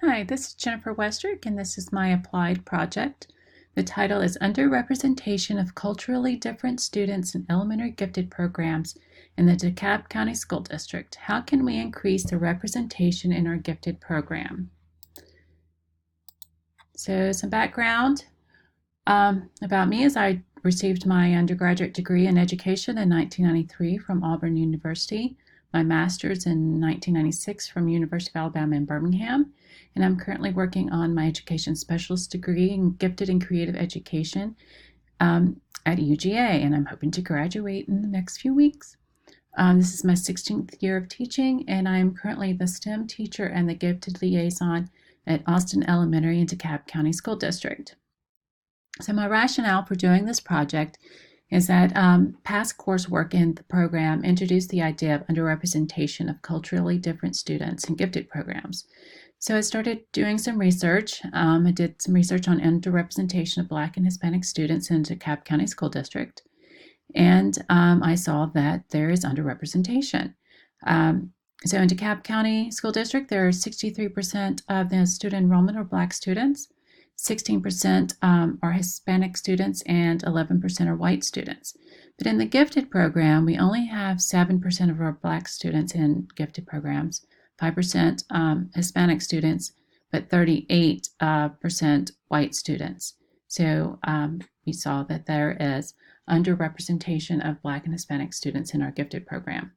Hi, this is Jennifer Westrick, and this is my applied project. The title is Underrepresentation of Culturally Different Students in Elementary Gifted Programs in the DeKalb County School District. How can we increase the representation in our gifted program? So some background about me is I received my undergraduate degree in education in 1993 from Auburn University, my master's in 1996 from University of Alabama in Birmingham, and I'm currently working on my education specialist degree in gifted and creative education at UGA, and I'm hoping to graduate in the next few weeks. This is my 16th year of teaching, and I'm currently the STEM teacher and the gifted liaison at Austin Elementary in DeKalb County School District. So my rationale for doing this project is that past coursework in the program introduced the idea of underrepresentation of culturally different students in gifted programs. So I started doing some research. I did some research on underrepresentation of Black and Hispanic students in DeKalb County School District, and I saw that there is underrepresentation. So in DeKalb County School District, there are 63% of the student enrollment are Black students, 16% are Hispanic students, and 11% are white students. But in the gifted program, we only have 7% of our Black students in gifted programs, 5% Hispanic students, but 38% white students. So we saw that there is underrepresentation of Black and Hispanic students in our gifted program.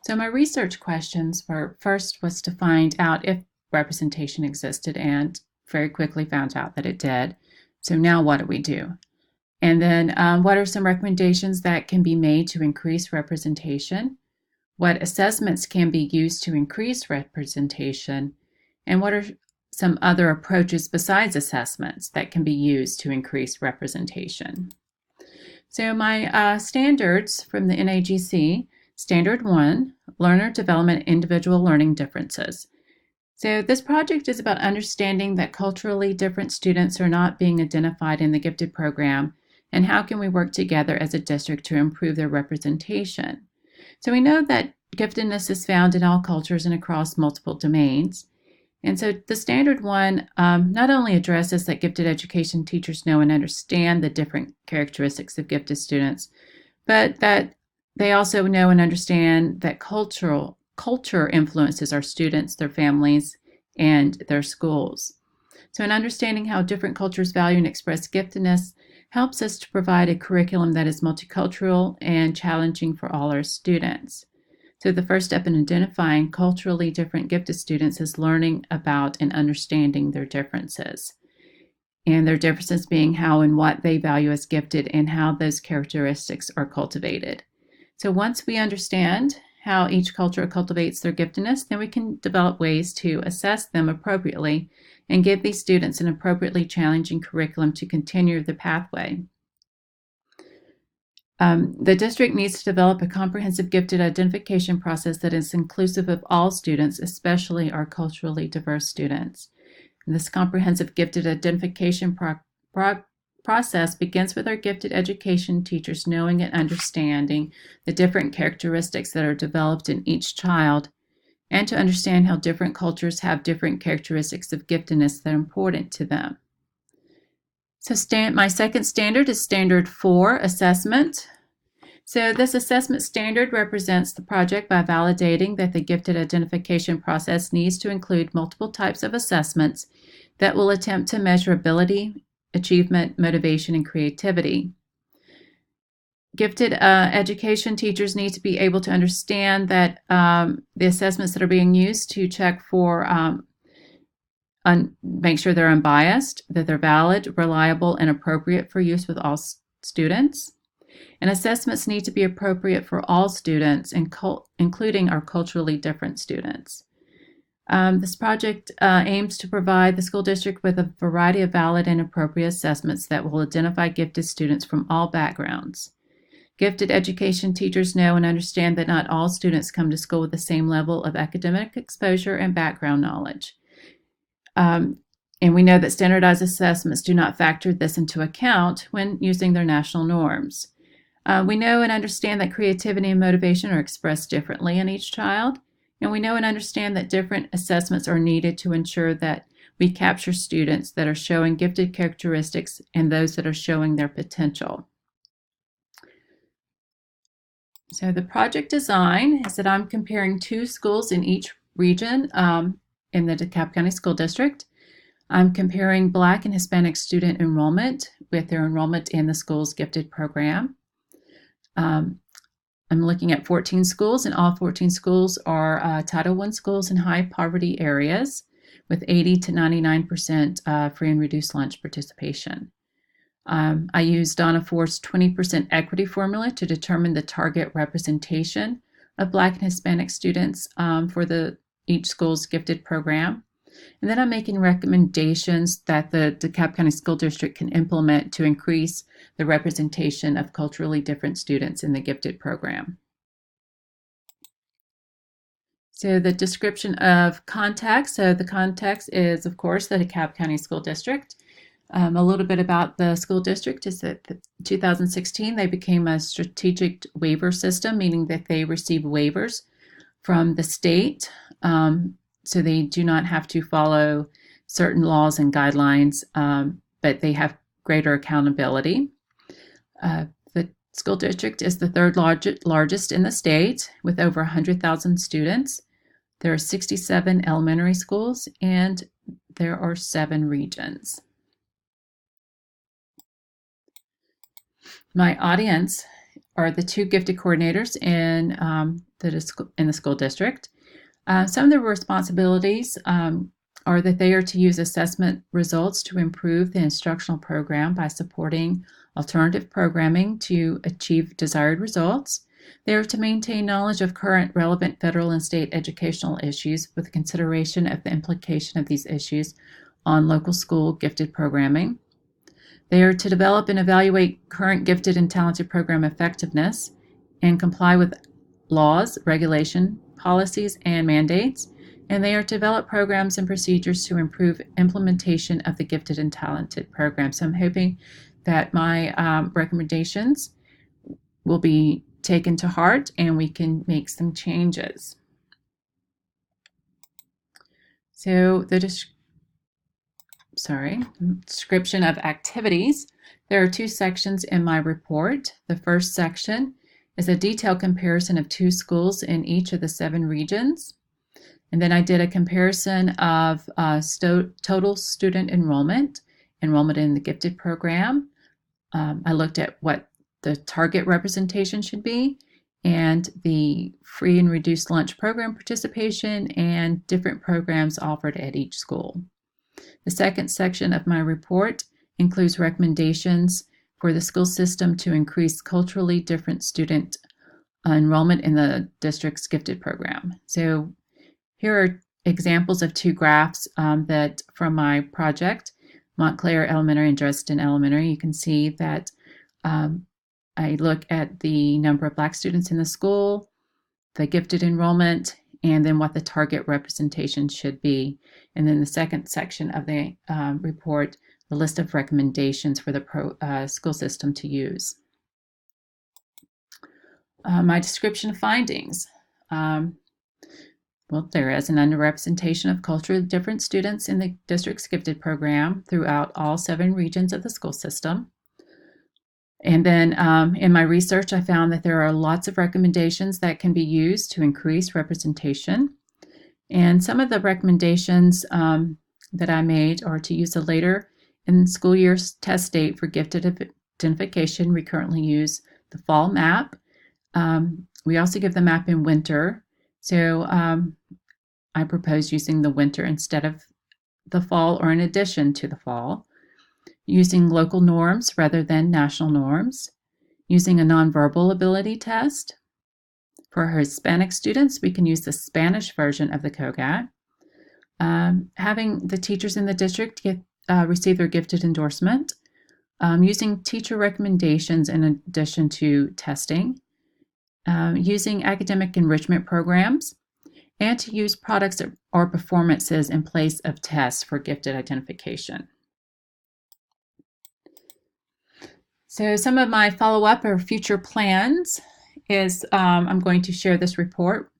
So my research questions first was to find out if representation existed, and very quickly found out that it did. So now what do we do? And then what are some recommendations that can be made to increase representation? What assessments can be used to increase representation? And what are some other approaches besides assessments that can be used to increase representation? So my standards from the NAGC, Standard 1, Learner Development Individual Learning Differences. So this project is about understanding that culturally different students are not being identified in the gifted program, and how can we work together as a district to improve their representation. So we know that giftedness is found in all cultures and across multiple domains. And so the Standard 1 not only addresses that gifted education teachers know and understand the different characteristics of gifted students, but that they also know and understand that culture influences our students, their families, and their schools. So in understanding how different cultures value and express giftedness helps us to provide a curriculum that is multicultural and challenging for all our students. So the first step in identifying culturally different gifted students is learning about and understanding their differences. And their differences being how and what they value as gifted and how those characteristics are cultivated. So once we understand how each culture cultivates their giftedness, then we can develop ways to assess them appropriately and give these students an appropriately challenging curriculum to continue the pathway. The district needs to develop a comprehensive gifted identification process that is inclusive of all students, especially our culturally diverse students. And this comprehensive gifted identification process begins with our gifted education teachers knowing and understanding the different characteristics that are developed in each child, and to understand how different cultures have different characteristics of giftedness that are important to them. So my second standard is Standard 4, Assessment. So this assessment standard represents the project by validating that the gifted identification process needs to include multiple types of assessments that will attempt to measure ability, achievement, motivation, and creativity. Gifted education teachers need to be able to understand that the assessments that are being used to check for, make sure they're unbiased, that they're valid, reliable, and appropriate for use with all students. And assessments need to be appropriate for all students, including our culturally different students. This project aims to provide the school district with a variety of valid and appropriate assessments that will identify gifted students from all backgrounds. Gifted education teachers know and understand that not all students come to school with the same level of academic exposure and background knowledge. And we know that standardized assessments do not factor this into account when using their national norms. We know and understand that creativity and motivation are expressed differently in each child, And we know and understand that different assessments are needed to ensure that we capture students that are showing gifted characteristics and those that are showing their potential. So the project design is that I'm comparing 2 schools in each region in the DeKalb County School District. I'm comparing Black and Hispanic student enrollment with their enrollment in the school's gifted program. I'm looking at 14 schools, and all 14 schools are Title I schools in high poverty areas with 80 to 99% free and reduced lunch participation. I used Donna Ford's 20% equity formula to determine the target representation of Black and Hispanic students for each school's gifted program. And then I'm making recommendations that the DeKalb County School District can implement to increase the representation of culturally different students in the gifted program. So the description of context. So the context is, of course, the DeKalb County School District. A little bit about the school district is that in 2016 they became a strategic waiver system, meaning that they receive waivers from the state, so they do not have to follow certain laws and guidelines, but they have greater accountability. The school district is the third largest in the state with over 100,000 students. There are 67 elementary schools and there are 7 regions. My audience are the 2 gifted coordinators in the school district. Some of the responsibilities are that they are to use assessment results to improve the instructional program by supporting alternative programming to achieve desired results. They are to maintain knowledge of current relevant federal and state educational issues with consideration of the implication of these issues on local school gifted programming. They are to develop and evaluate current gifted and talented program effectiveness and comply with laws, regulation, policies, and mandates. And they are to develop programs and procedures to improve implementation of the gifted and talented program. So I'm hoping that my recommendations will be taken to heart and we can make some changes. So the description of activities. There are 2 sections in my report. The first section is a detailed comparison of 2 schools in each of the 7 regions. And then I did a comparison of total student enrollment in the gifted program. I looked at what the target representation should be and the free and reduced lunch program participation and different programs offered at each school. The second section of my report includes recommendations for the school system to increase culturally different student enrollment in the district's gifted program. So here are examples of 2 graphs that from my project, Montclair Elementary and Dresden Elementary. You can see that I look at the number of Black students in the school, the gifted enrollment, and then what the target representation should be. And then the second section of the report, the list of recommendations for the school system to use. My description of findings. Well, there is an underrepresentation of culturally different students in the district's gifted program throughout all 7 regions of the school system. And then in my research, I found that there are lots of recommendations that can be used to increase representation. And some of the recommendations that I made are to use a later in school year's test date for gifted identification. We currently use the fall map. We also give the map in winter. So I propose using the winter instead of the fall or in addition to the fall. Using local norms rather than national norms, using a nonverbal ability test. For Hispanic students, we can use the Spanish version of the COGAT. Having the teachers in the district receive their gifted endorsement, using teacher recommendations in addition to testing, using academic enrichment programs, and to use products or performances in place of tests for gifted identification. So some of my follow-up or future plans is I'm going to share this report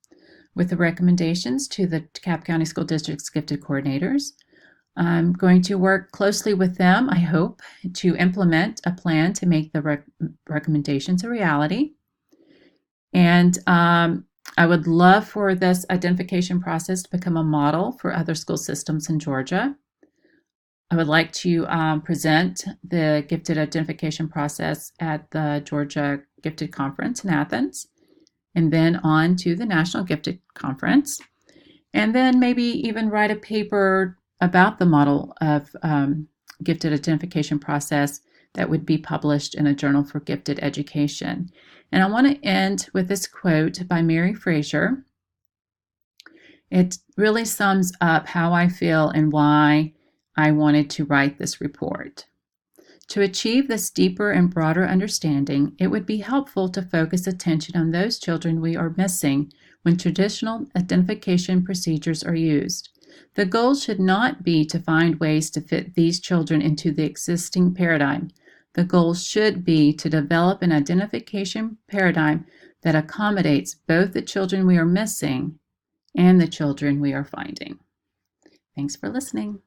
with the recommendations to the DeKalb County School District's gifted coordinators. I'm going to work closely with them, I hope, to implement a plan to make the recommendations a reality. And I would love for this identification process to become a model for other school systems in Georgia. I would like to present the gifted identification process at the Georgia Gifted Conference in Athens, and then on to the National Gifted Conference, and then maybe even write a paper about the model of gifted identification process that would be published in a journal for gifted education. And I want to end with this quote by Mary Fraser. It really sums up how I feel and why I wanted to write this report. To achieve this deeper and broader understanding, it would be helpful to focus attention on those children we are missing when traditional identification procedures are used. The goal should not be to find ways to fit these children into the existing paradigm. The goal should be to develop an identification paradigm that accommodates both the children we are missing and the children we are finding. Thanks for listening.